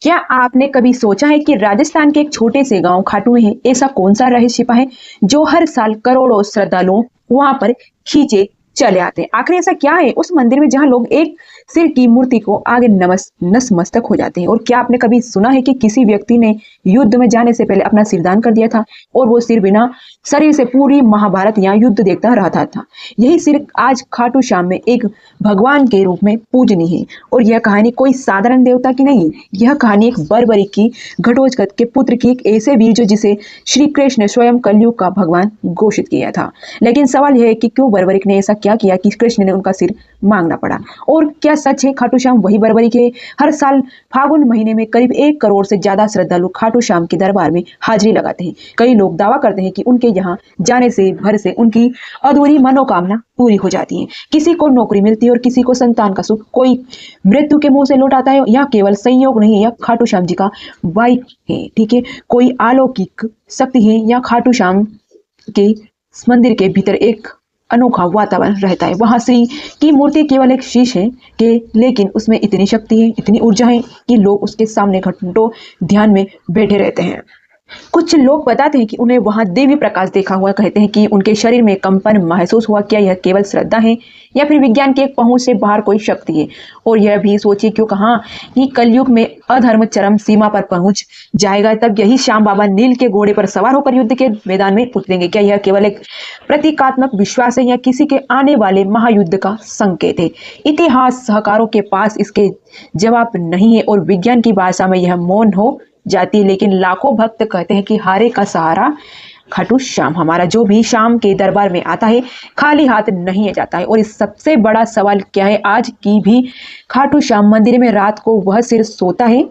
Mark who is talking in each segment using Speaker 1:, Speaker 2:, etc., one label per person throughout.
Speaker 1: क्या आपने कभी सोचा है कि राजस्थान के एक छोटे से गांव खाटू में है ऐसा कौन सा रहस्य छिपा है जो हर साल करोड़ों श्रद्धालुओं वहां पर खींचे चले आते हैं। आखिर ऐसा क्या है उस मंदिर में जहां लोग एक सिर की मूर्ति को आगे नतमस्तक हो जाते हैं। और क्या आपने कभी सुना है कि किसी व्यक्ति ने युद्ध में जाने से पहले अपना सिरदान कर दिया था और वो सिर बिना शरीर से पूरी महाभारत या युद्ध देखता रहता था। यही सिर आज खाटू श्याम में एक भगवान के रूप में पूजनीय है। और यह कहानी कोई साधारण देवता की नहीं, यह कहानी एक बर्बरी की घटोत्कच के पुत्र की एक ऐसे वीर जो जिसे श्री कृष्ण ने स्वयं कलयुग का भगवान घोषित किया था। लेकिन सवाल यह है कि क्यों बर्बरिक ने ऐसा क्या किया कि कृष्ण ने उनका सिर मांगना पड़ा। और क्या सच है खाटू श्याम वही बर्बरिक है? हर साल फागुन महीने में करीब 1 करोड़ से ज्यादा श्रद्धालु खाटू श्याम के दरबार में हाजिरी लगाते हैं। कई लोग दावा करते हैं कि उनके यहाँ जाने से भर से उनकी अधूरी मनोकामना पूरी हो जाती है। किसी को नौकरी मिलती है और किसी को संतान का सुख, कोई मृत्यु के मुंह से लौट आता है। यह केवल संयोग नहीं है, यह खाटू श्याम जी का वाई है। ठीक है, कोई अलौकिक शक्ति है या खाटू श्याम के मंदिर के भीतर एक अनोखा वातावरण रहता है। वहां श्री की मूर्ति केवल एक शीश है कि लेकिन उसमें इतनी शक्ति है, इतनी ऊर्जा है कि लोग उसके सामने घंटों ध्यान में बैठे रहते हैं। कुछ लोग बताते हैं कि उन्हें वहां दिव्य प्रकाश देखा हुआ, कहते हैं कि उनके शरीर में कंपन महसूस हुआ। क्या यह केवल श्रद्धा है या फिर विज्ञान के एक पहुंच से बाहर कोई शक्ति है? और यह भी सोचिए क्यों कहा कि कलयुग में अधर्म चरम सीमा पर पहुंच जाएगा, तब यही श्याम बाबा नील के घोड़े पर सवार होकर युद्ध के मैदान में उतरेंगे। क्या यह केवल एक प्रतीकात्मक विश्वास है या किसी के आने वाले महायुद्ध का संकेत है? इतिहास सहकारों के पास इसके जवाब नहीं है और विज्ञान की भाषा में यह मौन हो जाती है। लेकिन लाखों भक्त कहते हैं कि हारे का सहारा खाटू श्याम। हमारा जो भी श्याम के दरबार में आता है खाली हाथ नहीं जाता है। और इस सबसे बड़ा सवाल क्या है, आज की भी खाटू श्याम मंदिर में रात को वह सिर सोता है?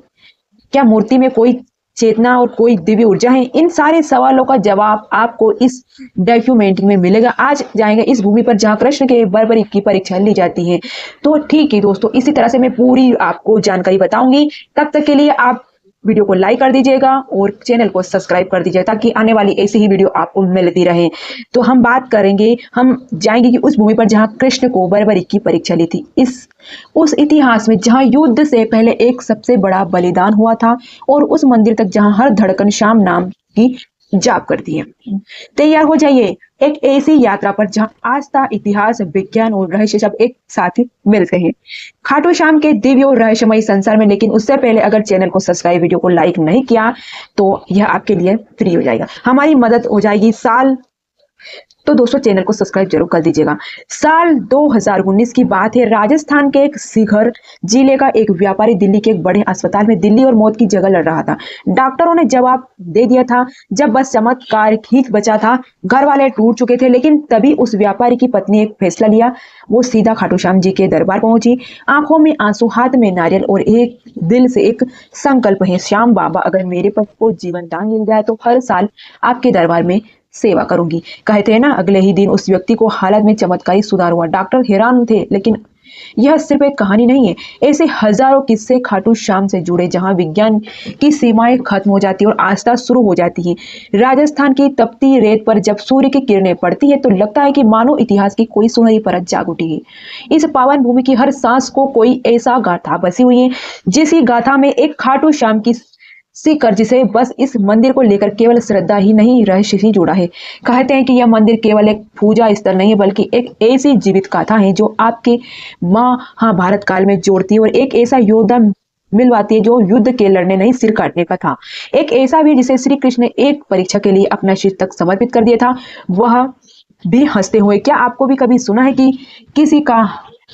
Speaker 1: क्या मूर्ति में कोई चेतना और कोई दिव्य ऊर्जा है? इन सारे सवालों का जवाब आपको इस डॉक्यूमेंट्री में मिलेगा। आज जाएंगे इस भूमि पर जहां कृष्ण के बर्बरी की परीक्षा ली जाती है। तो ठीक है दोस्तों, इसी तरह से मैं पूरी आपको जानकारी बताऊंगी। तब तक के लिए आप वीडियो को लाइक कर दीजिएगा और चैनल को सब्सक्राइब कर दीजिएगा ताकि आने वाली ऐसी ही वीडियो आपको मिलती रहे। तो हम बात करेंगे, हम जाएंगे कि उस भूमि पर जहां कृष्ण को बर्बरी की परीक्षा ली थी, उस इतिहास में जहां युद्ध से पहले एक सबसे बड़ा बलिदान हुआ था और उस मंदिर तक जहां हर धड़कन श्याम नाम की जाप करती है। तैयार हो जाइए एक ऐसी यात्रा पर जहां आस्था, इतिहास, विज्ञान और रहस्य सब एक साथ मिलते हैं खाटू श्याम के दिव्य और रहस्यमय संसार में। लेकिन उससे पहले अगर चैनल को सब्सक्राइब, वीडियो को लाइक नहीं किया तो यह आपके लिए फ्री हो जाएगा, हमारी मदद हो जाएगी। तो दोस्तों चैनल को सब्सक्राइब जरूर कर दीजिएगा। साल 2019 की बात है। राजस्थान के एक सीकर जिले का एक व्यापारी दिल्ली के एक बड़े अस्पताल में दिल्ली और मौत की जगह लड़ रहा था। डॉक्टरों ने जवाब दे दिया था, जब बस चमत्कार ही बचा था। घर वाले टूट चुके थे, लेकिन तभी उस व्यापारी की पत्नी एक फैसला लिया। वो सीधा खाटू श्याम जी के दरबार पहुंची, आंखों में आंसू, हाथ में नारियल और एक दिल से एक संकल्प है, श्याम बाबा अगर मेरे पति को जीवन दान मिल जाए तो हर साल आपके दरबार में सेवा करूंगी। कहते हैं ना, अगले ही दिन उस व्यक्ति को हालत में चमत्कारी सुधार हुआ। डॉक्टर हैरान थे, लेकिन यह सिर्फ एक कहानी नहीं है। ऐसे हजारों किस्से खाटू श्याम से जुड़े जहां विज्ञान की सीमाएं खत्म हो जाती है और आस्था शुरू हो जाती है। राजस्थान की तपती रेत पर जब सूर्य की किरणें पड़ती है तो लगता है कि मानो इतिहास की कोई सुनहरी परत जाग उठी है। इस पावन भूमि की हर सांस को कोई ऐसा गाथा बसी हुई है जिस गाथा में एक खाटू श्याम की सीकर, जिसे बस इस मंदिर को लेकर केवल श्रद्धा ही नहीं रहस्य ही जुड़ा है। कहते हैं कि यह मंदिर केवल एक पूजा स्थल नहीं बल्कि एक ऐसी जीवित गाथा है जो आपके महाभारत काल में जोड़ती है और एक ऐसा योद्धा मिलवाती है जो युद्ध के लड़ने नहीं सिर काटने का था। एक ऐसा भी जिसे श्री कृष्ण ने एक परीक्षा के लिए अपना शीश तक समर्पित कर दिया था, वह भी हंसते हुए। क्या आपको भी कभी सुना है कि किसी का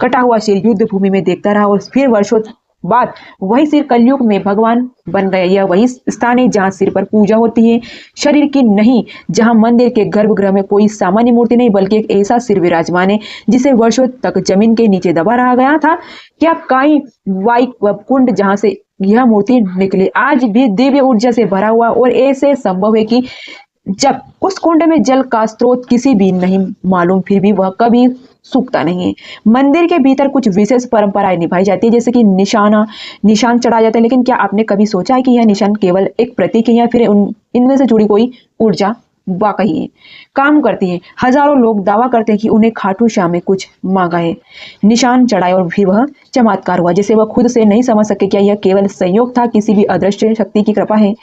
Speaker 1: कटा हुआ सिर युद्ध भूमि में देखता रहा और फिर वर्षों बाद वही सिर कलयुग में भगवान बन गया? यह वही स्थान है जहां सिर पर पूजा होती है, शरीर की नहीं, जहां मंदिर के गर्भगृह में कोई सामान्य मूर्ति नहीं बल्कि एक ऐसा सिर विराजमान है जिसे वर्षों तक जमीन के नीचे दबा रहा गया था। क्या काई वाई कुंड जहां से यह मूर्ति निकली आज भी दिव्य ऊर्जा से भरा हुआ और ऐसे संभव है कि जब उस कुंड में जल का स्रोत किसी भी नहीं मालूम, फिर भी वह कभी सूखता नहीं है। मंदिर के भीतर कुछ विशेष परंपराएं निभाई जाती है, जैसे कि निशान चढ़ाया जाता है। लेकिन क्या आपने कभी सोचा है कि यह निशान केवल एक प्रतीक है या फिर इनमें से जुड़ी कोई ऊर्जा वाकई काम करती हैं। हजारों लोग दावा करते हैं कि उन्हें खाटू श्याम में कुछ मांगा है, निशान चढ़ाए और फिर वह चमत्कार हुआ, जिसे वह खुद से नहीं समझ सके। क्या यह केवल संयोग था, किसी भी अदृश्य शक्ति की कृपा है?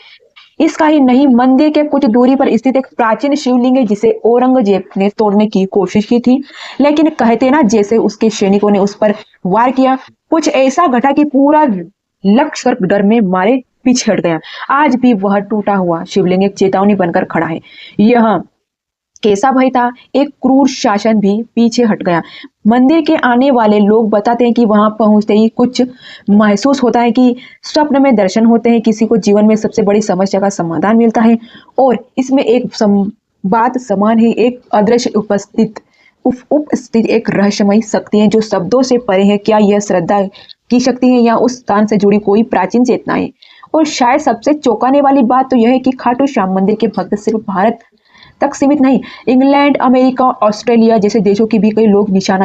Speaker 1: इसका ही नहीं, मंदिर के कुछ दूरी पर स्थित एक प्राचीन शिवलिंग है जिसे औरंगजेब ने तोड़ने की कोशिश की थी, लेकिन कहते ना जैसे उसके सैनिकों ने उस पर वार किया, कुछ ऐसा घटा कि पूरा लश्कर डर में मारे पीछे हट गया। आज भी वह टूटा हुआ शिवलिंग एक चेतावनी बनकर खड़ा है। यह कैसा भय था, एक क्रूर शासन भी पीछे हट गया। मंदिर के आने वाले लोग बताते हैं कि वहां पहुंचते ही कुछ महसूस होता है, कि स्वप्न में दर्शन होते हैं, किसी को जीवन में सबसे बड़ी समस्या का समाधान मिलता है। और इसमें एक बात समान है, एक अदृश्य उपस्थित एक रहस्यमयी शक्ति है जो शब्दों से परे है। क्या यह श्रद्धा की शक्ति है या उस स्थान से जुड़ी कोई प्राचीन चेतना है? और शायद सबसे चौंकाने वाली बात तो यह है कि खाटू श्याम मंदिर के भक्त सिर्फ भारत तक सीमित नहीं, इंग्लैंड, अमेरिका, ऑस्ट्रेलिया जैसे देशों की भी कई लोग निशान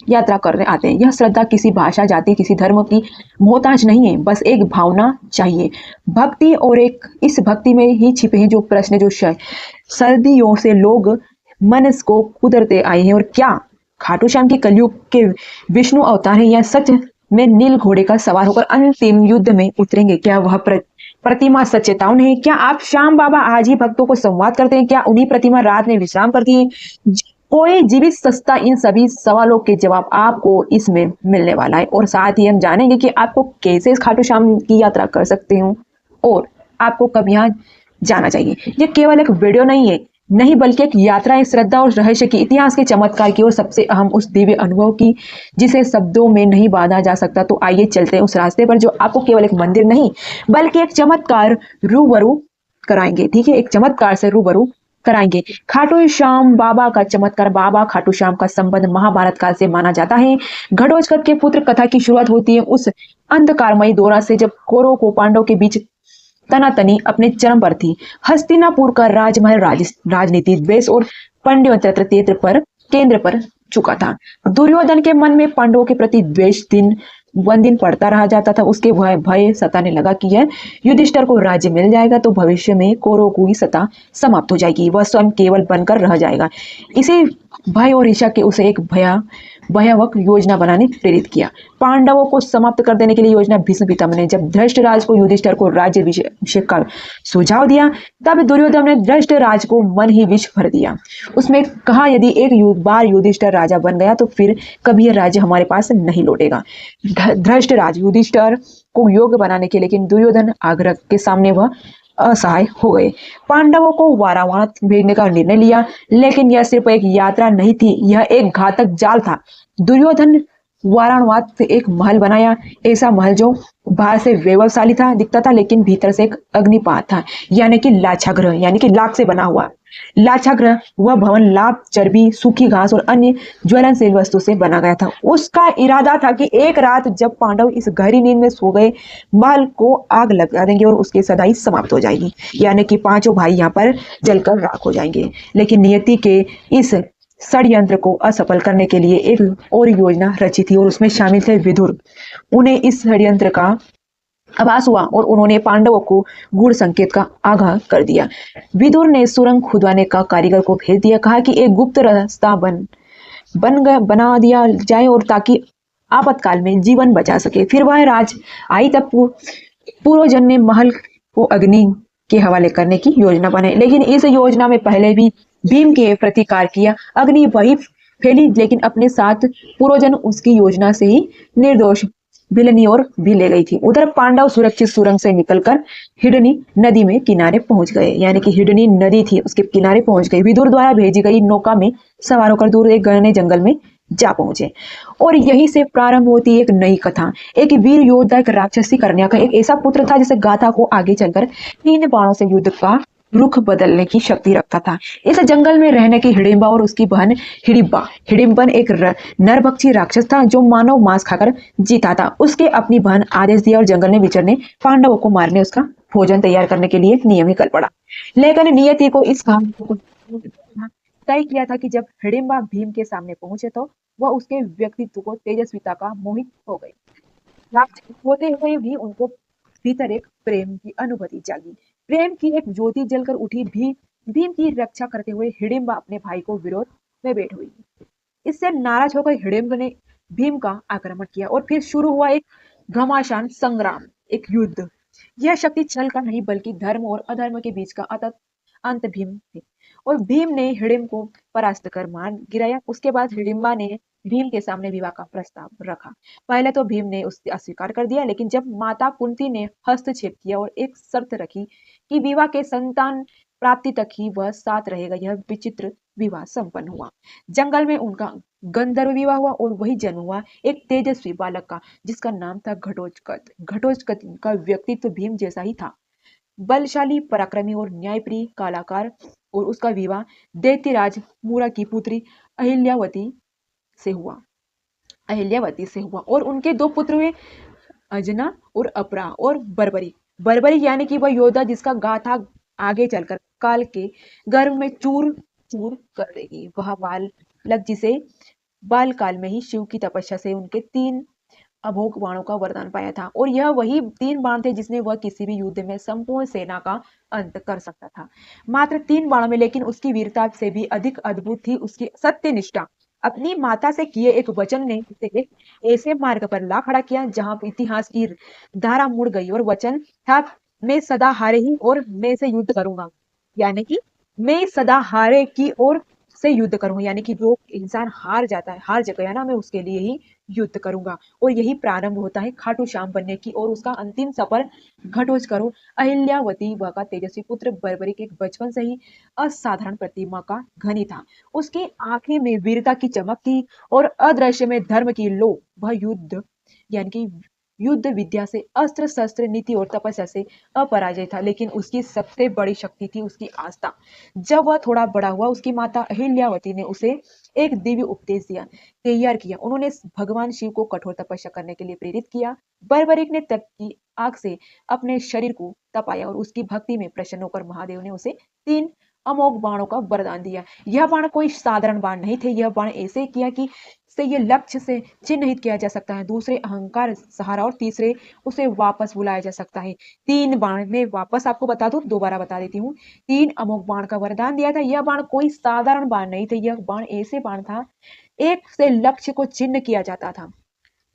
Speaker 1: यात्रा करने आते हैं। यह श्रद्धा किसी भाषा, जाति, किसी धर्म की मोहताज नहीं है, बस एक भावना चाहिए, भक्ति। और एक इस भक्ति में ही छिपे हैं जो प्रश्न जो सदियों से लोग मन को कुदरते आए हैं। और क्या खाटू श्याम की कलयुग के विष्णु अवतार है, या सच में नील घोड़े का सवार होकर अंतिम युद्ध में उतरेंगे? क्या वह प्रतिमा सचेतावन है? क्या आप श्याम बाबा आज ही भक्तों को संवाद करते हैं? क्या उन्हीं प्रतिमा रात में विश्राम करती है? कोई जीवित सस्ता? इन सभी सवालों के जवाब आपको इसमें मिलने वाला है। और साथ ही हम जानेंगे कि आपको कैसे इस खाटू श्याम की यात्रा कर सकते हो और आपको कब यहाँ जाना चाहिए। ये केवल एक वीडियो नहीं बल्कि एक यात्रा है श्रद्धा और रहस्य की, इतिहास के चमत्कार की और सबसे अहम उस दिव्य अनुभव की जिसे शब्दों में नहीं बांधा जा सकता। तो आइए चलते हैं उस रास्ते पर जो आपको केवल एक मंदिर नहीं बल्कि एक चमत्कार रूबरू कराएंगे। ठीक है, एक चमत्कार से रूबरू कराएंगे। खाटू श्याम बाबा का चमत्कार। बाबा खाटू श्याम का संबंध महाभारत काल से माना जाता है। घटोत्कच के पुत्र कथा की शुरुआत होती है उस अंधकारमयी दौरा से जब कौरवों को पांडवों के बीच तनातनी अपने चरम पर थी। हस्तिनापुर का राजमहल राजनीति, द्वेष और पांड्य पर केंद्र पर चुका था। दुर्योधन के मन में पांडवों के प्रति द्वेष दिन वन दिन बढ़ता रहा जाता था। उसके भय सताने लगा कि यह युधिष्ठिर को राज्य मिल जाएगा तो भविष्य में कौरवों की सत्ता समाप्त हो जाएगी, वह स्वयं केवल बनकर रह जाएगा। इसी भय और ईर्ष्या के उसे एक भयावह योजना बनाने प्रेरित किया। पांडवों को समाप्त कर देने के लिए योजना भीष्म पितामह ने जब धृष्टराज को युधिष्ठिर को राज्य अभिषेक का सुझाव दिया, तब दुर्योधन ने धृष्टराज को मन ही विष भर दिया। उसमें कहा, यदि एक बार युधिष्ठिर राजा बन गया तो फिर कभी यह राज्य हमारे पास नहीं लौटेगा। धृष्टराज युधिष्ठिर को योग्य बनाने के, लेकिन दुर्योधन आग्रह के सामने वह असहाय हो गए। पांडवों को वाराणसी भेजने का निर्णय लिया, लेकिन यह सिर्फ एक यात्रा नहीं थी, यह एक घातक जाल था। दुर्योधन वाराणसी से एक महल बनाया, ऐसा महल जो बाहर से वैभवशाली था दिखता था, लेकिन भीतर से एक अग्निपात था, यानी कि लाक्षागृह, यानी कि लाख से बना हुआ लाक्षागृह। वह भवन लाख, चर्बी, सूखी घास और अन्य ज्वलनशील वस्तु से बना गया था। उसका इरादा था कि एक रात जब पांडव इस गहरी नींद में सो गए, महल को आग लगा देंगे और उसकी सदाई समाप्त हो जाएगी, यानी कि पांचों भाई यहाँ पर जलकर राख हो जाएंगे। लेकिन नियति के इस षड्यंत्र को असफल करने के लिए एक और योजना रची थी और उसमें शामिल थे विदुर। उन्हें इस षड्यंत्र का आभास हुआ और उन्होंने पांडवों को गूढ़ संकेत का आगाह कर दिया। विदुर ने सुरंग खुदवाने का कारीगर को भेज दिया, कहा कि एक गुप्त रास्ता बना दिया जाए और ताकि आपातकाल में जीवन बचा सके। फिर वह राज आई तब पूर्वजन ने महल को अग्नि के हवाले करने की योजना बनाई, लेकिन इस योजना में पहले भी भीम के प्रतिकार किया। अग्नि वही फैली, लेकिन अपने साथ पूर्वजन उसकी योजना से ही निर्दोष भिलनी और भी ले गई थी। उधर पांडव सुरक्षित सुरंग से निकलकर हिडनी नदी में किनारे पहुंच गए, यानी कि हिडनी नदी थी उसके किनारे पहुंच गए। विदुर द्वारा भेजी गई नौका में सवार होकर दूर एक घने जंगल में जा पहुंचे और यहीं से प्रारंभ होती एक नई कथा। एक वीर योद्धा, एक राक्षसी कन्या का एक ऐसा पुत्र था जिसे गाथा को आगे चलकर 3 बाणों से युद्ध का रुख बदलने की शक्ति रखता था। इस जंगल में रहने की हिडिंबा और उसकी बहन हिडिंबन एक नरभक्षी राक्षस था जो मानव मांस खाकर जीता था। उसके अपनी बहन आदेश दिया और जंगल में विचरने, पांडवों को मारने, उसका भोजन तैयार करने के लिए नियम निकल पड़ा। लेकिन नियति को इस काम को तय किया था कि जब हिडिंबा भीम के सामने पहुंचे तो वह उसके व्यक्तित्व को तेजस्विता का मोहित हो गई। राक्षस होते हुए भी उनको भीतर एक प्रेम की अनुभूति जागी। प्रेम की एक ज्योति जलकर उठी। भी भीम की रक्षा करते हुए हिडिंबा अपने भाई को विरोध में बैठ हुई। इससे नाराज होकर हिडिंब ने भीम का आक्रमण किया और फिर शुरू हुआ एक घमासान संग्राम, एक युद्ध। यह शक्ति छल का नहीं बल्कि धर्म और अधर्म के बीच का अतत अंत भीम थे। और भीम ने हिडिंब को परास्त कर मार गिराया। उसके बाद हिडिंबा ने भीम के सामने विवाह का प्रस्ताव रखा। पहले तो भीम ने उसे अस्वीकार कर दिया, लेकिन जब माता कुंती ने हस्तक्षेप किया और एक शर्त रखी कि विवाह के संतान प्राप्ति तक ही वह साथ रहेगा, यह विचित्र विवाह संपन्न हुआ। जंगल में उनका गंधर्व विवाह हुआ और वही जन्म हुआ एक तेजस्वी बालक का, जिसका नाम था घटोत्कच। घटोत्कच का व्यक्तित्व भीम जैसा ही था, बलशाली, पराक्रमी और न्यायप्रिय कलाकार। और उसका विवाह दैत्यराज मूरा की पुत्री अहिल्यावती से हुआ अहिल्यावती से हुआ और उनके दो पुत्र हुए, अजना और अपरा और बर्बरी। बर्बरी यानी कि वह योद्धा जिसका गाथा आगे चलकर काल के गर्भ में चूर चूर कर देगी। वह बालक जिसे बाल काल में ही शिव की तपस्या से उनके 3 अमोघ बाणों का वरदान पाया था, और यह वही 3 बाण थे जिसने वह किसी भी युद्ध में संपूर्ण सेना का अंत कर सकता था। मात्र 3 बाणों में, लेकिन उसकी वीरता से भी अधिक अद्भुत थी उसकी सत्यनिष्ठा। अपनी माता से किए एक वचन ने उसे एक ऐसे मार्ग पर ला खड़ा किया जहां इतिहास की धारा मुड़ गई। और वचन था, मैं सदा हारे ही और मैं से युद्ध करूंगा। यानी कि मैं सदा हारे की ओर से युद्ध करूंगा, यानी कि जो इंसान हार जाता है, हार गया ना, मैं उसके लिए ही युद्ध करूंगा। और यही प्रारंभ होता है खाटू श्याम बनने की और उसका अंतिम सफर घटोत्कच करो। अहिल्यावती वह का तेजस्वी पुत्र बर्बरिक एक बचपन से ही असाधारण प्रतिमा का धनी था। उसकी आंखें में वीरता की चमक थी और अदृश्य में धर्म की लो। वह युद्ध यानी कि युद्ध विद्या से, अस्त्र शस्त्र, नीति और तपस्या से अपराजय था, लेकिन उसकी सबसे बड़ी शक्ति थी उसकी आस्था। जब वह थोड़ा बड़ा हुआ, उसकी माता अहिल्यावती ने उसे एक दिव्य उपदेश दिया, तैयार किया। उन्होंने भगवान शिव को कठोर तपस्या करने के लिए प्रेरित किया। बर्बरिक ने तप की आग से अपने शरीर को तपाया और उसकी भक्ति में प्रसन्न होकर महादेव ने उसे 3 अमोघ बाणों का वरदान दिया। यह बाण कोई साधारण बाण नहीं थे, यह बाण ऐसे किया कि से ये लक्ष्य से चिन्हित किया जा सकता है, दूसरे अहंकार सहारा और तीसरे उसे वापस बुलाया जा सकता है। 3 बाण में वापस आपको बता दूं, दोबारा बता देती हूँ। 3 अमोघ बाण का वरदान दिया था। यह बाण कोई साधारण बाण नहीं थे, यह बाण ऐसे बाण था, एक से लक्ष्य को चिन्ह किया जाता था,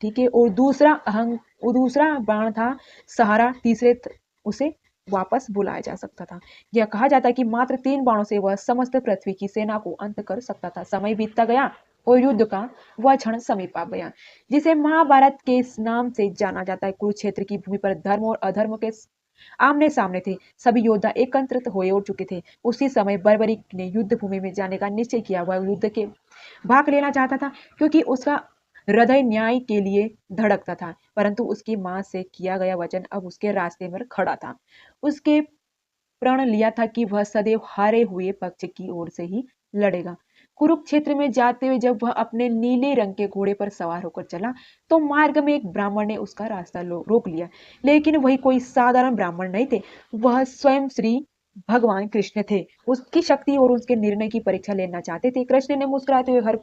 Speaker 1: ठीक है। और दूसरा बाण था सहारा, उसे वापस बुलाया जा सकता था। यह कहा जाता है कि मात्र 3 बाणों से वह समस्त पृथ्वी की सेना को अंत कर सकता था। समय बीतता गया और युद्ध का वह क्षण समीप आ गया जिसे महाभारत के नाम से जाना जाता है। कुरुक्षेत्र की भूमि पर धर्म और अधर्म के आमने सामने थे। सभी योद्धा एकत्रित हुए हो चुके थे। उसी समय बर्बरिक ने युद्ध भूमि में जाने का निश्चय किया। वह युद्ध के भाग लेना चाहता था क्योंकि उसका हृदय न्याय के लिए धड़कता था, परंतु उसकी मां से किया गया वचन अब उसके रास्ते में खड़ा था। उसके प्रण लिया था कि वह सदैव हारे हुए पक्ष की ओर से ही लड़ेगा। कुरुक्षेत्र में जाते हुए जब वह अपने नीले रंग के घोड़े पर सवार होकर चला, तो मार्ग में एक ब्राह्मण ने उसका रास्ता रोक लिया। लेकिन वही कोई साधारण ब्राह्मण नहीं थे, वह स्वयं श्री भगवान कृष्ण थे। उसकी शक्ति और उसके निर्णय की परीक्षा लेना चाहते थे। कृष्ण ने मुस्कुराते हुए हर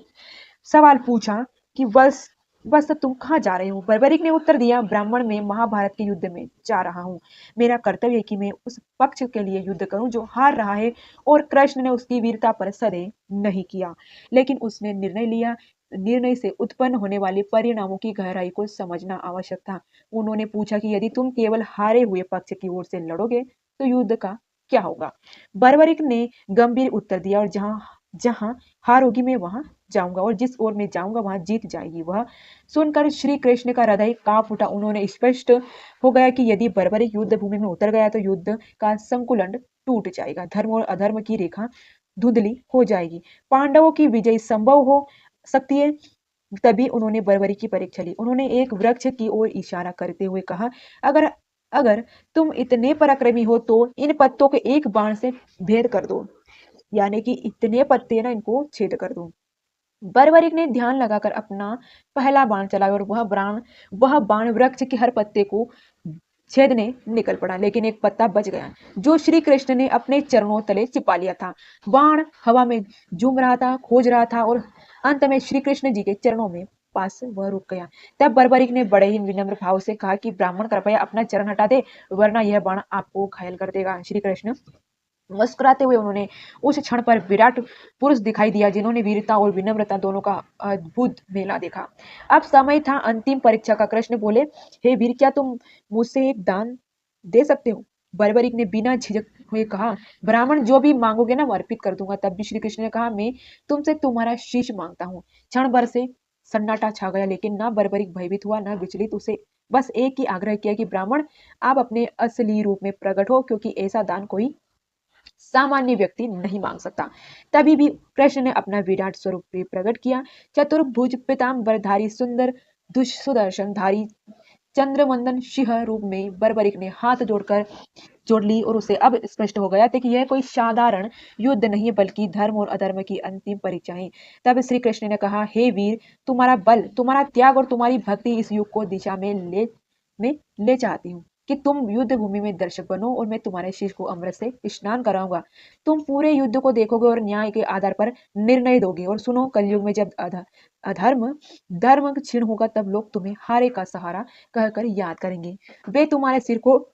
Speaker 1: सवाल पूछा कि बस बस तुम कहाँ जा रहे हो? बर्बरिक ने उत्तर दिया, ब्राह्मण में महाभारत के युद्ध में जा रहा हूँ। मेरा कर्तव्य है कि मैं उस पक्ष के लिए युद्ध करूं जो हार रहा है। और कृष्ण ने उसकी वीरता पर सदैव नहीं किया, लेकिन उसने निर्णय लिया। निर्णय से उत्पन्न होने वाले परिणामों की गहराई को समझना आवश्यक था। उन्होंने पूछा कि यदि तुम केवल हारे हुए पक्ष की ओर से लड़ोगे तो युद्ध का क्या होगा? बर्बरिक ने गंभीर उत्तर दिया, और जहां जहां हार होगी मैं वहां जाऊंगा, और जिस ओर मैं जाऊंगा वहां जीत जाएगी। वह सुनकर श्री कृष्ण का हृदय कांप उठा। उन्होंने स्पष्ट हो गया कि यदि बर्बरिक युद्ध भूमि में उतर गया तो युद्ध का संकुलन टूट जाएगा, धर्म और अधर्म की रेखा धुंधली हो जाएगी, पांडवों की विजय संभव हो सकती है। तभी उन्होंने बर्बरी की परीक्षा ली। उन्होंने एक वृक्ष की ओर इशारा करते हुए कहा, अगर अगर तुम इतने पराक्रमी हो तो इन पत्तों के एक बाण से भेद कर दो, यानी कि इतने पत्ते ना इनको छेद कर दो। बर्बरिक ने ध्यान लगाकर अपना पहला बाण चलाया और वह बाण वृक्ष के हर पत्ते को छेदने निकल पड़ा, लेकिन एक पत्ता बच गया जो श्री कृष्ण ने अपने चरणों तले छिपा लिया था। बाण हवा में झूम रहा था, खोज रहा था, और अंत में श्री कृष्ण जी के चरणों में पास वह रुक गया। तब बर्बरिक ने बड़े ही विनम्र भाव से कहा कि ब्राह्मण कृपया अपना चरण हटा दे, वरना यह बाण आपको घायल कर देगा। श्री कृष्ण मुस्कुराते हुए उन्होंने उस क्षण पर विराट पुरुष दिखाई दिया जिन्होंने वीरता और विनम्रता दोनों का अद्भुत मेला देखा। अब समय था अंतिम परीक्षा का। कृष्ण बोले, हे वीर, क्या तुम मुझसे एक दान दे सकते हो? बर्बरिक ने बिना झिझक हुए कहा, ब्राह्मण, जो भी मांगोगे ना वो अर्पित कर दूंगा। तब भी श्री कृष्ण ने कहा, मैं तुमसे तुम्हारा शीश मांगता हूँ। क्षण भर से सन्नाटा छा गया, लेकिन ना बर्बरिक भयभीत हुआ ना विचलित। उसे बस एक ही आग्रह किया कि ब्राह्मण, आप अपने असली रूप में प्रकट हो, क्योंकि ऐसा दान कोई सामान्य व्यक्ति नहीं मांग सकता। तभी भी कृष्ण ने अपना विराट स्वरूप भी प्रकट किया। चतुर्भुज पीताम्बरधारी सुंदर सुदर्शन धारी चंद्रवंदन सिंह रूप में बर्बरिक ने हाथ जोड़ ली, और उसे अब स्पष्ट हो गया था कि यह कोई साधारण युद्ध नहीं है, बल्कि धर्म और अधर्म की अंतिम परीक्षा है। तब श्री कृष्ण ने कहा, हे वीर, तुम्हारा बल, तुम्हारा त्याग और तुम्हारी भक्ति इस युग को दिशा में ले चाहती हूँ कि तुम युद्ध भूमि में दर्शक बनो, और मैं तुम्हारे शीश को अमृत से स्नान कराऊंगा। तुम पूरे युद्ध को देखोगे और न्याय के आधार पर निर्णय दोगे। और सुनो, कलयुग में जब अधर्म धर्म क्षीण होगा, तब लोग तुम्हें हारे का सहारा कहकर याद करेंगे। वे तुम्हारे सिर को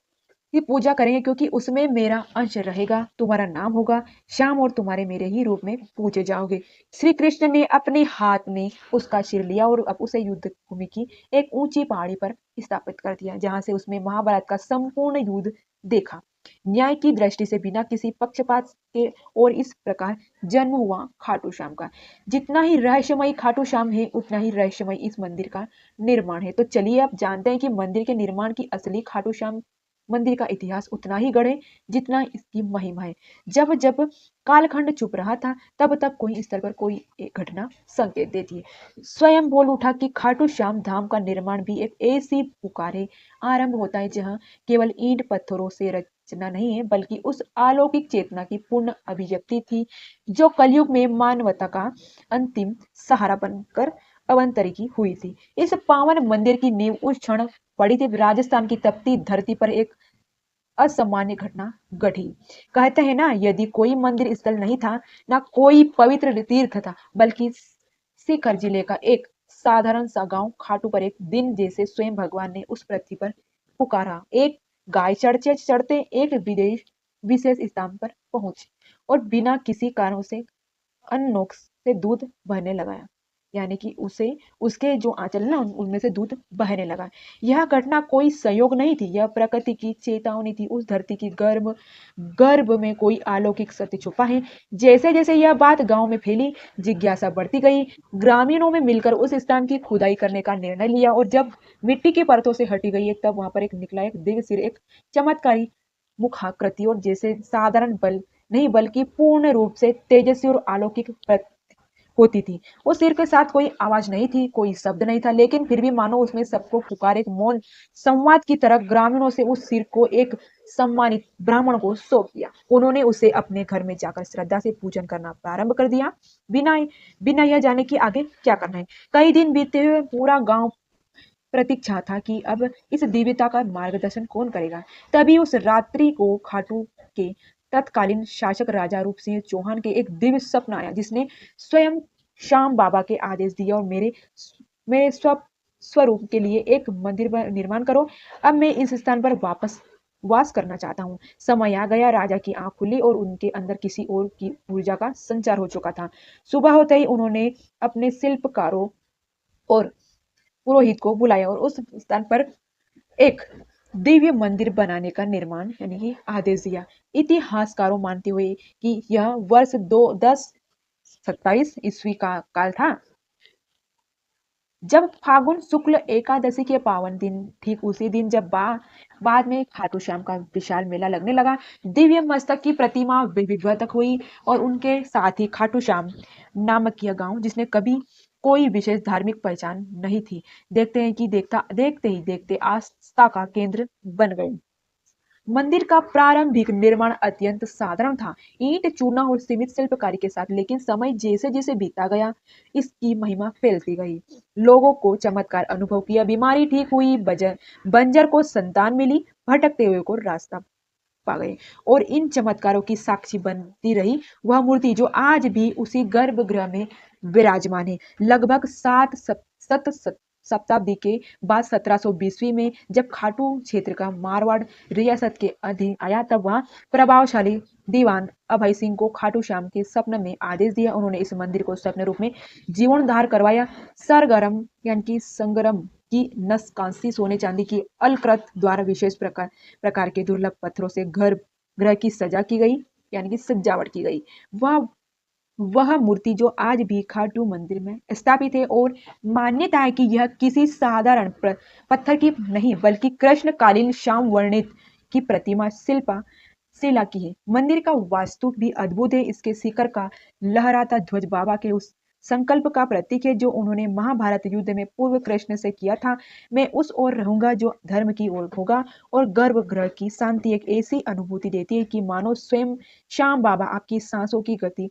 Speaker 1: की पूजा करेंगे, क्योंकि उसमें मेरा अंश रहेगा, तुम्हारा नाम होगा श्याम, और तुम्हारे मेरे ही रूप में पूजे जाओगे। श्री कृष्ण ने अपने हाथ में उसका सिर लिया और अब उसे युद्ध भूमि की एक ऊंची पहाड़ी पर स्थापित कर दिया, जहां से उसमें महाभारत का संपूर्ण युद्ध देखा, न्याय की दृष्टि से, बिना किसी पक्षपात के। और इस प्रकार जन्म हुआ खाटू श्याम का। जितना ही रहस्यमयी खाटू श्याम है, उतना ही रहस्यमयी इस मंदिर का निर्माण है। तो चलिए अब जानते हैं कि मंदिर के निर्माण की असली खाटू श्याम मंदिर का इतिहास उतना ही गढ़े जितना इसकी महिमा है। जब जब कालखंड चुप रहा था, तब तब कोई स्थल पर कोई एक घटना संकेत देती है। स्वयं बोल उठा कि खाटू श्याम धाम का निर्माण भी एक ऐसी पुकारे आरंभ होता है जहां केवल ईंट पत्थरों से रचना नहीं है, बल्कि उस अलौकिक चेतना की पूर्ण अभिव्यक्ति थी जो कलयुग में मानवता का अंतिम सहारा बनकर अवतरित हुई थी। इस पावन मंदिर की नींव उस क्षण पड़ी थी राजस्थान की तपती धरती पर एक असामान्य घटना घटी। कहते हैं ना, यदि कोई मंदिर स्थल नहीं था, ना कोई पवित्र तीर्थ था, बल्कि सीकर जिले का एक साधारण सा गांव खाटू पर एक दिन जैसे स्वयं भगवान ने उस पृथ्वी पर पुकारा। एक गाय चढ़ते चढ़ते एक विदेश विशेष स्थान पर पहुंची, और बिना किसी कारण से अनोख से दूध बहने लगा, यानी कि उसे उसके जो आंचल ना उनमें से दूध बहने लगा। यह घटना कोई संयोग नहीं थी, यह प्रकृति की चेतावनी थी। उस धरती की गर्भ गर्भ में कोई अलौकिक सत्य छुपा है। जैसे जैसे यह बात गांव में फैली, जिज्ञासा बढ़ती गई। ग्रामीणों में मिलकर उस स्थान की खुदाई करने का निर्णय लिया, और जब मिट्टी की परतों से हटी गई है, तब वहां पर एक निकला एक दिव्य सिर, एक चमत्कारी मुखाकृति, और जैसे साधारण बल नहीं, बल्कि पूर्ण रूप से तेजस्वी और अलौकिक होती थी। उस सिर के साथ कोई आवाज नहीं थी, कोई शब्द नहीं था, लेकिन फिर भी मानो उसमें सबको पुकार एक मौन संवाद की तरह ग्रामीणों से उस सिर को एक सम्मानित ब्राह्मण को सौंप दिया। उन्होंने उसे अपने घर में जाकर श्रद्धा से पूजन करना प्रारंभ कर दिया, बिना बिना यह जाने कि आगे क्या करना है। कई दिन बीते हुए पूरा गांव प्रतीक्षा था कि अब इस दिव्यता का मार्गदर्शन कौन करेगा। तभी उस रात्रि को खाटू के तत्कालीन शासक राजा रूप सिंह चौहान के एक दिव्य स्वप्न आया, जिसने स्वयं श्याम बाबा के आदेश दिया, और मेरे मेरे स्वरूप के लिए एक मंदिर निर्माण करो। अब मैं इस स्थान पर वापस वास करना चाहता हूँ। समय आ गया, राजा की आंख खुली और उनके अंदर किसी और की ऊर्जा का संचार हो चुका था। सुबह होते ही उन्होंने अपने शिल्पकारों और पुरोहित को बुलाया, और उस स्थान पर एक दिव्य मंदिर बनाने का निर्माण यानी कि आदेश दिया। इतिहासकारों मानते हुए कि यह वर्ष 1027 का काल था, जब फागुन शुक्ल एकादशी के पावन दिन, ठीक उसी दिन जब बाद में खाटू श्याम का विशाल मेला लगने लगा, दिव्य मस्तक की प्रतिमा विधिवत हुई, और उनके साथ ही खाटू श्याम नामक यह गांव, जिसने कभी कोई विशेष धार्मिक पहचान नहीं थी, देखते हैं कि देखते ही देखते आस्था का केंद्र बन गए। मंदिर का प्रारंभिक निर्माण अत्यंत साधारण था, ईंट चूना और सीमित शिल्पकारी के साथ, लेकिन समय जैसे जैसे बीता गया, इसकी महिमा फैलती गई। लोगों को चमत्कार अनुभव किया, बीमारी ठीक हुई, बंजर को संतान मिली, भटकते हुए को रास्ता पा गए। और इन चमत्कारों की साक्षी बनती रही वह मूर्ति जो आज भी उसी गर्भगृह में विराजमान है। लगभग 7 सत शताब्दी के बाद 1720 में जब खाटू क्षेत्र का मारवाड़ रियासत के अधीन आया, तब वहां प्रभावशाली दीवान अभय सिंह को खाटू श्याम के स्वप्न में आदेश दिया। उन्होंने इस मंदिर को स्वप्न रूप में जीर्णोद्धार करवाया। सरगरम यानी कि संगरम की नसकांसी सोने चांदी की अलकृत द्वारा विशेष प्रकार के दुर्लभ पत्थरों से ग्रह की सजा की गई, यानी कि सजावट की गई। वह मूर्ति जो आज भी खाटू मंदिर में स्थापित है, और मान्यता है कि यह किसी साधारण पत्थर की नहीं बल्कि कृष्णकालीन श्याम वर्णित की प्रतिमा शिला की है। मंदिर का वास्तु भी अद्भुत है। इसके शिखर का लहराता ध्वज बाबा के उस संकल्प का प्रतीक है जो उन्होंने महाभारत युद्ध में पूर्व कृष्ण से किया था। मैं उस ओर रहूंगा जो धर्म की ओर होगा, और गर्भगृह की शांति एक ऐसी अनुभूति देती है कि मानो स्वयं श्याम बाबा आपकी सांसों की गति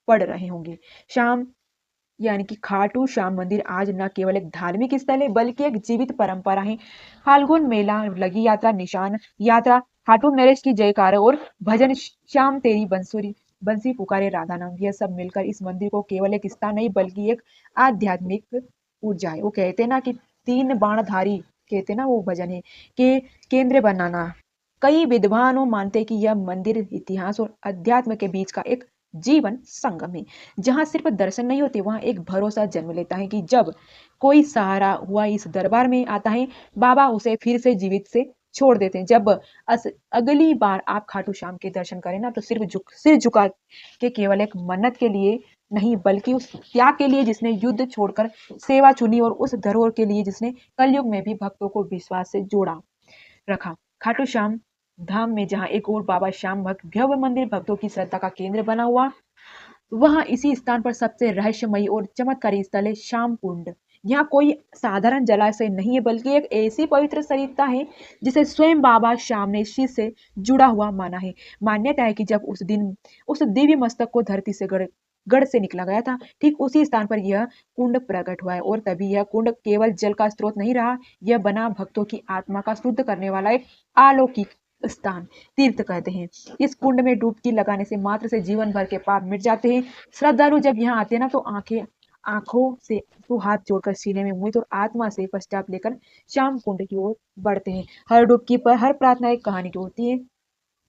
Speaker 1: पढ़ रहे होंगे। श्याम यानी कि खाटू श्याम मंदिर आज न केवल एक धार्मिक स्थल है बल्कि एक जीवित परंपरा है। फाल्गुन मेला लगी यात्रा, निशान यात्रा, खाटू नरेश की जयकार और भजन, श्याम तेरी बंसुरी बंसी पुकारे राधा नाम, यह सब मिलकर इस मंदिर को केवल एक स्थान नहीं बल्कि एक आध्यात्मिक ऊर्जा है। वो कहते हैं ना कि तीन बाणधारी, कहते हैं ना वो भजन है कि केंद्र बनाना। कई विद्वानों मानते हैं कि यह मंदिर इतिहास और अध्यात्म के बीच का एक जीवन संगम है। जहां सिर्फ दर्शन नहीं होते, वहां एक भरोसा जन्म लेता है कि जब कोई सहारा हुआ इस दरबार में आता है, बाबा उसे फिर से जीवित से छोड़ देते हैं। जब अगली बार आप खाटू श्याम के दर्शन करें ना, तो सिर झुका के केवल एक मन्नत के लिए नहीं बल्कि उस त्याग के लिए जिसने युद्ध छोड़कर सेवा चुनी, और उस धरोहर के लिए जिसने कलयुग में भी भक्तों को विश्वास से जोड़ा रखा। खाटू श्याम धाम में जहां एक और बाबा श्याम भक्त भव्य मंदिर भक्तों की श्रद्धा का केंद्र बना हुआ, वहां इसी स्थान पर सबसे रहस्यमयी और चमत्कारी स्थल है श्याम कुंड। यहाँ कोई साधारण जलाशय नहीं है बल्कि एक ऐसी पवित्र सरिता है जिसे स्वयं बाबा श्याम ने इसी से जुड़ा हुआ माना है। मान्यता है कि जब उस दिन उस दिव्य मस्तक को धरती से गढ़ से निकला गया था, ठीक उसी स्थान पर यह कुंड प्रकट हुआ है, और तभी यह कुंड केवल जल का स्रोत नहीं रहा, यह बना भक्तों की आत्मा का शुद्ध करने वाला एक अलौकिक स्थान, तीर्थ कहते हैं। इस कुंड में डुबकी लगाने से मात्र से जीवन भर के पाप मिट जाते हैं। श्रद्धालु जब यहाँ आते हैं ना, तो आंखों से तो हाथ जोड़कर सीने में मुँह और आत्मा से पश्चाताप लेकर श्याम कुंड की ओर बढ़ते हैं। हर डुबकी पर हर प्रार्थना एक कहानी की होती है।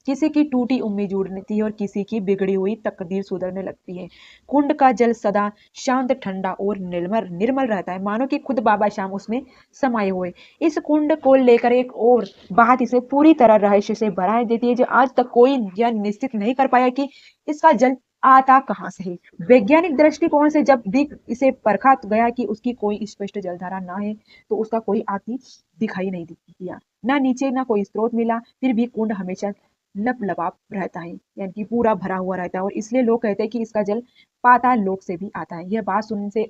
Speaker 1: किसी की टूटी उम्मीद जुड़ती है और किसी की बिगड़ी हुई तकदीर सुधरने लगती है। कुंड का जल सदा शांत, ठंडा और निर्मल रहता है, मानो कि खुद बाबा श्याम उसमें समाये हुए। इस कुंड को लेकर एक और बात इसे पूरी तरह रहस्य से भरा देती है, जो आज तक कोई यह निश्चित नहीं कर पाया कि इसका जल आता कहाँ से है। वैज्ञानिक दृष्टिकोण से जब भी इसे परखा गया कि उसकी कोई स्पष्ट जलधारा ना है, तो उसका कोई आती दिखाई नहीं दिया, ना नीचे ना कोई स्रोत मिला, फिर भी कुंड हमेशा लबालब रहता है, यानी कि पूरा भरा हुआ रहता है, और इसलिए लोग कहते हैं कि इसका जल पाताल लोक से भी आता है। यह बात सुनने से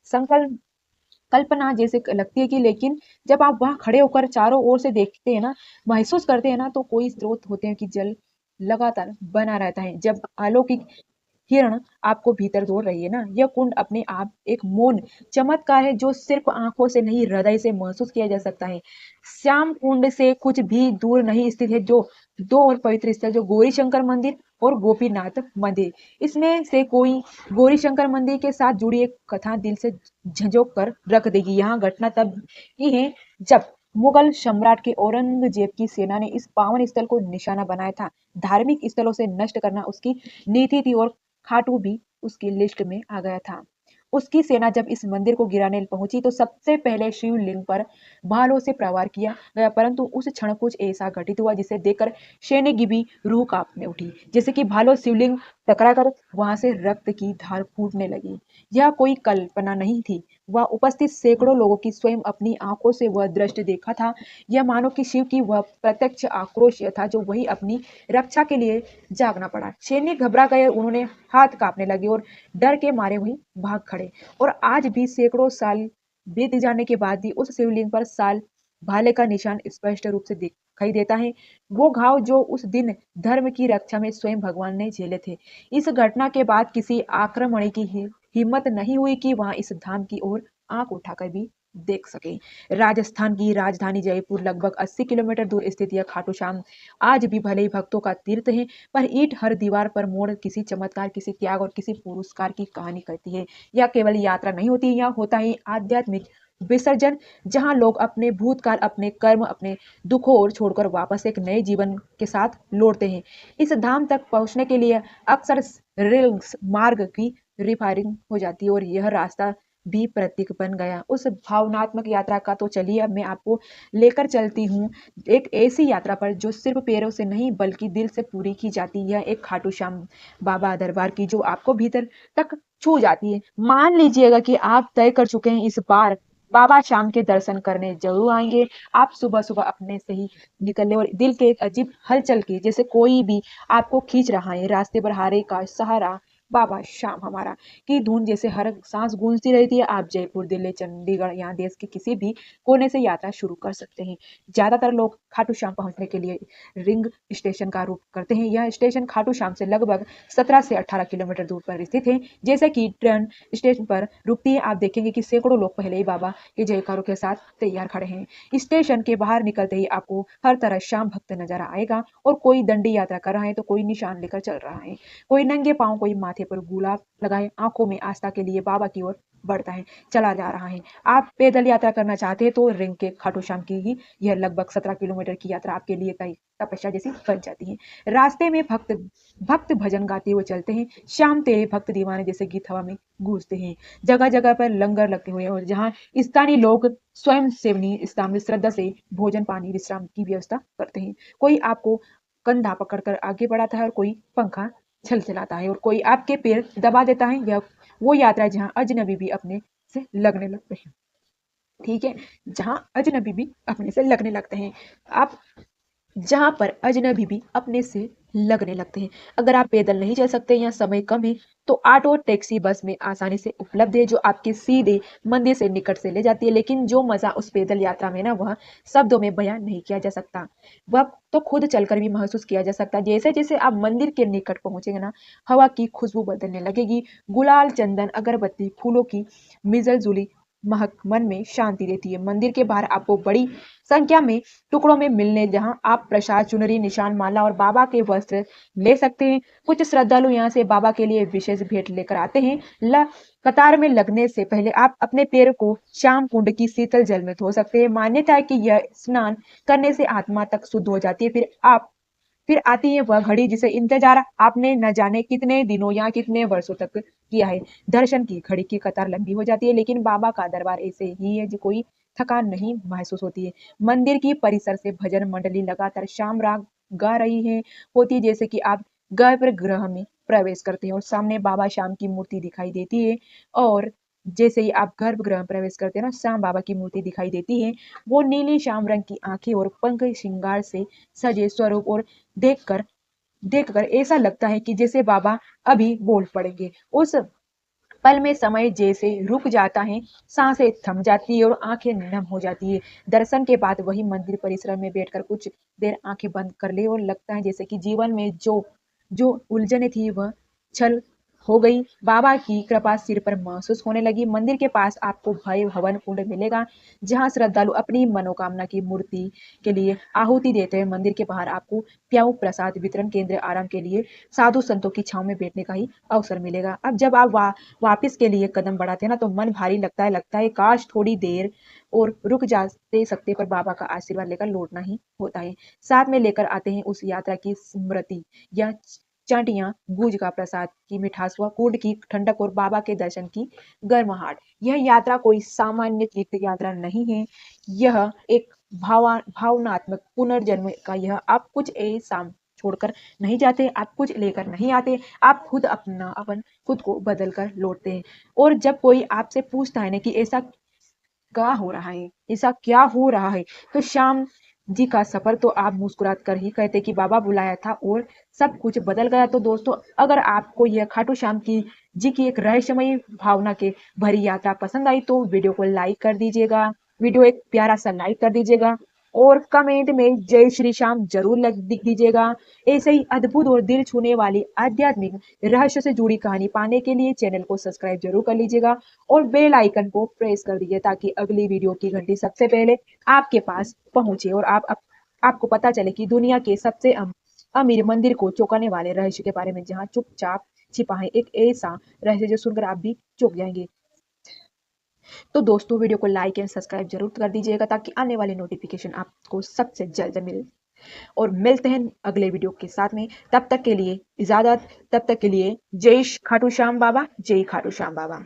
Speaker 1: संकल्प कल्पना जैसे लगती है कि, लेकिन जब आप वहां खड़े होकर चारों ओर से देखते हैं ना, महसूस करते हैं ना, तो कोई स्रोत होते हैं कि जल लगातार बना रहता है। जब अलौकिक हिरण आपको भीतर दौड़ रही है ना, यह कुंड अपने आप एक मौन चमत्कार है जो सिर्फ आंखों से नहीं हृदय से महसूस किया जा सकता है। श्याम कुंड से कुछ भी दूर नहीं स्थित है जो दो और पवित्र स्थल, जो गौरी शंकर मंदिर और गोपीनाथ मंदिर। इसमें से कोई गौरी शंकर मंदिर के साथ जुड़ी एक कथा दिल से झंझोक कर रख देगी। यहाँ घटना तब ही है जब मुगल सम्राट के औरंगजेब की सेना ने इस पावन स्थल को निशाना बनाया था। धार्मिक स्थलों से नष्ट करना उसकी नीति थी, और खाटू भी उसकी लिस्ट में आ गया था। उसकी सेना जब इस मंदिर को गिराने पहुंची, तो सबसे पहले शिवलिंग पर भालों से प्रहार किया गया, परंतु उस क्षण कुछ ऐसा घटित हुआ जिसे देखकर सैनिक की भी रूह कांपने उठी। जैसे कि भालो शिवलिंग टकराकर वहां से रक्त की धार फूटने लगी। यह कोई कल्पना नहीं थी, वह उपस्थित सैकड़ों लोगों की स्वयं अपनी आंखों से वह दृश्य देखा था। यह मानो कि शिव की वह प्रत्यक्ष आक्रोश था जो वही अपनी रक्षा के लिए जागना पड़ा। सैनिक घबरा गए, उन्होंने हाथ कांपने लगे और डर के मारे वहीं भाग खड़े। और आज भी सैकड़ों साल बीत जाने के बाद भी उस शिवलिंग पर साल भाले का निशान स्पष्ट रूप से दिखाई देता है, वो घाव जो उस दिन धर्म की रक्षा में स्वयं भगवान ने झेले थे। इस घटना के बाद किसी आक्रमणी की हिम्मत नहीं हुई कि वहां इस धाम की ओर आंख उठाकर भी देख सके। राजस्थान की राजधानी जयपुर लगभग 80 किलोमीटर दूर स्थित यह खाटू श्याम आज भी भले ही भक्तों का तीर्थ है, पर ईंट हर दीवार पर मोड़ किसी चमत्कार, किसी त्याग और किसी पुरस्कार की कहानी कहती है। यह केवल यात्रा नहीं होती, यह होता है आध्यात्मिक विसर्जन, जहां लोग अपने भूतकाल, अपने कर्म, अपने दुखों और छोड़कर वापस एक नए जीवन के साथ लौटते हैं। इस धाम तक पहुंचने के लिए अक्सर रेल मार्ग की रिफायरिंग हो जाती है और यह रास्ता भी प्रतीक बन गया उस भावनात्मक यात्रा का। तो चलिए अब मैं आपको लेकर चलती हूँ एक ऐसी यात्रा पर जो सिर्फ पैरों से नहीं बल्कि दिल से पूरी की जाती है, एक खाटू श्याम बाबा दरबार की जो आपको भीतर तक छू जाती है। मान लीजिएगा कि आप तय कर चुके हैं इस बार बाबा शाम के दर्शन करने जरूर आएंगे। आप सुबह सुबह अपने से ही निकलने और दिल के एक अजीब हलचल की जैसे कोई भी आपको खींच रहा है रास्ते पर। हारे का सहारा बाबा शाम हमारा की धुन जैसे हर सांस गूंजती रहती है। आप जयपुर, दिल्ली, चंडीगढ़ या देश के किसी भी कोने से यात्रा शुरू कर सकते हैं। ज्यादातर लोग खाटू श्याम पहुंचने के लिए रिंग स्टेशन का रुख करते हैं। यह स्टेशन खाटू श्याम से लगभग 17 से 18 किलोमीटर दूर पर स्थित है। जैसे कि ट्रेन स्टेशन पर रुकती है, आप देखेंगे कि सैकड़ों लोग पहले ही बाबा के जयकारों के साथ तैयार खड़े हैं। स्टेशन के बाहर निकलते ही आपको हर तरह श्याम भक्त नजर आएगा और कोई दंडी यात्रा कर रहा है तो कोई निशान लेकर चल रहा है, कोई नंगे पांव, कोई माथे पर गुलाब लगाए आंखों में आस्था के लिए बाबा की ओर बढ़ता है, चला जा रहा है। आप पैदल यात्रा करना चाहते हैं तो रिंग के खाटू श्याम की ही यह लगभग 17 किलोमीटर की यात्रा आपके लिए कई तपस्या जैसी बन जाती है। रास्ते में भक्त भक्त भजन गाते हुए चलते हैं। श्याम तेरे भक्त दीवाने जैसे गीत हवा में गूंजते हैं। जगह जगह पर लंगर लगते हुए और जहाँ स्थानीय लोग स्वयं सेवनी इस्लामी श्रद्धा से भोजन, पानी, विश्राम की व्यवस्था करते हैं। कोई आपको कंधा पकड़कर आगे बढ़ाता है और कोई पंखा छल चलाता है और कोई आपके पैर दबा देता है। यह वो यात्रा है जहाँ अजनबी भी अपने से लगने लगते हैं। ठीक है, जहाँ अजनबी भी अपने से लगने लगते हैं। आप जहाँ पर अजनबी भी अपने से लगने लगते हैं। अगर आप पैदल नहीं चल सकते या समय कम है तो ऑटो, टैक्सी, बस में आसानी से उपलब्ध है जो आपके सीधे मंदिर से निकट से ले जाती है। लेकिन जो मजा उस पैदल यात्रा में ना वह शब्दों में बयान नहीं किया जा सकता, वह तो खुद चलकर भी महसूस किया जा सकता है। जैसे जैसे आप मंदिर के निकट पहुंचेंगे ना, हवा की खुशबू बदलने लगेगी। गुलाल, चंदन, अगरबत्ती, फूलों की मिलजुली महक मन में शांति देती है। मंदिर के बाहर आपको बड़ी संख्या में टुकड़ों में मिलने जहां आप प्रसाद, चुनरी, निशान, माला और बाबा के वस्त्र ले सकते हैं। कुछ श्रद्धालु यहाँ से बाबा के लिए विशेष भेंट लेकर आते हैं। कतार में लगने से पहले आप अपने पैर को श्याम कुंड की शीतल जल में धो सकते हैं। मान्यता है कि यह स्नान करने से आत्मा तक शुद्ध हो जाती है। फिर आती है वह घड़ी जिसे इंतजार आपने न जाने कितने दिनों या कितने वर्षों तक किया है। दर्शन की घड़ी की कतार लंबी हो जाती है लेकिन बाबा का दरबार ऐसे ही है जो कोई थकान नहीं महसूस होती है। मंदिर की परिसर से भजन मंडली लगातार शाम राग गा रही है होती है, जैसे कि आप गर्भगृह में प्रवेश करते हैं और सामने बाबा श्याम की मूर्ति दिखाई देती है। और जैसे ही आप गर्भगृह में प्रवेश करते हैं ना, श्याम बाबा की मूर्ति दिखाई देती है। वो नीली श्याम रंग की आंखें और पंख श्रृंगार से सजे स्वरूप और देखकर देखकर ऐसा लगता है कि जैसे बाबा अभी बोल पड़ेंगे। उस पल में समय जैसे रुक जाता है, सांसें थम जाती है और आंखें नम हो जाती है। दर्शन के बाद वही मंदिर परिसर में बैठकर कुछ देर आंखें बंद कर ले और लगता है जैसे कि जीवन में जो जो उलझने थी वह छल हो गई। बाबा की कृपा सिर पर महसूस होने लगी। मंदिर के पास आपको भय हवन कुंड मिलेगा जहां श्रद्धालु अपनी मनोकामना की मूर्ति के लिए आहुति देते हैं। मंदिर के बाहर आपको प्याऊ, प्रसाद वितरण केंद्र, आराम के लिए साधु संतों की छांव में बैठने का ही अवसर मिलेगा। अब जब आप वापिस के लिए कदम बढ़ाते हैं ना तो मन भारी लगता है काश थोड़ी देर और रुक जाते सकते, पर बाबा का आशीर्वाद लेकर लौटना ही होता है। साथ में लेकर आते हैं उस यात्रा की स्मृति या चाटियां, गूंज का प्रसाद की मिठास, व कूड की ठंडक और बाबा के दर्शन की गर्माहट। यह यात्रा कोई सामान्य तीर्थ यात्रा नहीं है, यह एक भावनात्मक पुनर्जन्म का यह आप कुछ ऐसा छोड़कर नहीं जाते, आप कुछ लेकर नहीं आते, आप खुद अपन खुद को बदल कर लौटते हैं। और जब कोई आपसे पूछता है ना कि ऐसा क्या हो रहा है, ऐसा क्या हो रहा है, तो श्याम जी का सफर तो आप मुस्कुरात कर ही कहते कि बाबा बुलाया था और सब कुछ बदल गया। तो दोस्तों, अगर आपको यह खाटू श्याम की जी की एक रहस्यमयी भावना के भरी यात्रा पसंद आई तो वीडियो को लाइक कर दीजिएगा, वीडियो एक प्यारा सा लाइक कर दीजिएगा और कमेंट में जय श्री श्याम जरूर लिख दीजिएगा। ऐसे ही अद्भुत और दिल छूने वाली आध्यात्मिक रहस्य से जुड़ी कहानी पाने के लिए चैनल को सब्सक्राइब जरूर कर लीजिएगा और बेल आइकन को प्रेस कर दीजिए ताकि अगली वीडियो की घंटी सबसे पहले आपके पास पहुंचे और आपको पता चले कि दुनिया के सबसे अमीर मंदिर को चौंकाने वाले रहस्य के बारे में जहां चुपचाप छिपा है एक ऐसा रहस्य जो सुनकर आप भी चौंक जाएंगे। तो दोस्तों वीडियो को लाइक एंड सब्सक्राइब जरूर कर दीजिएगा ताकि आने वाले नोटिफिकेशन आपको सबसे जल्द मिले। और मिलते हैं अगले वीडियो के साथ में, तब तक के लिए इजाजत, तब तक के लिए जय खाटू श्याम बाबा, जय खाटू श्याम बाबा।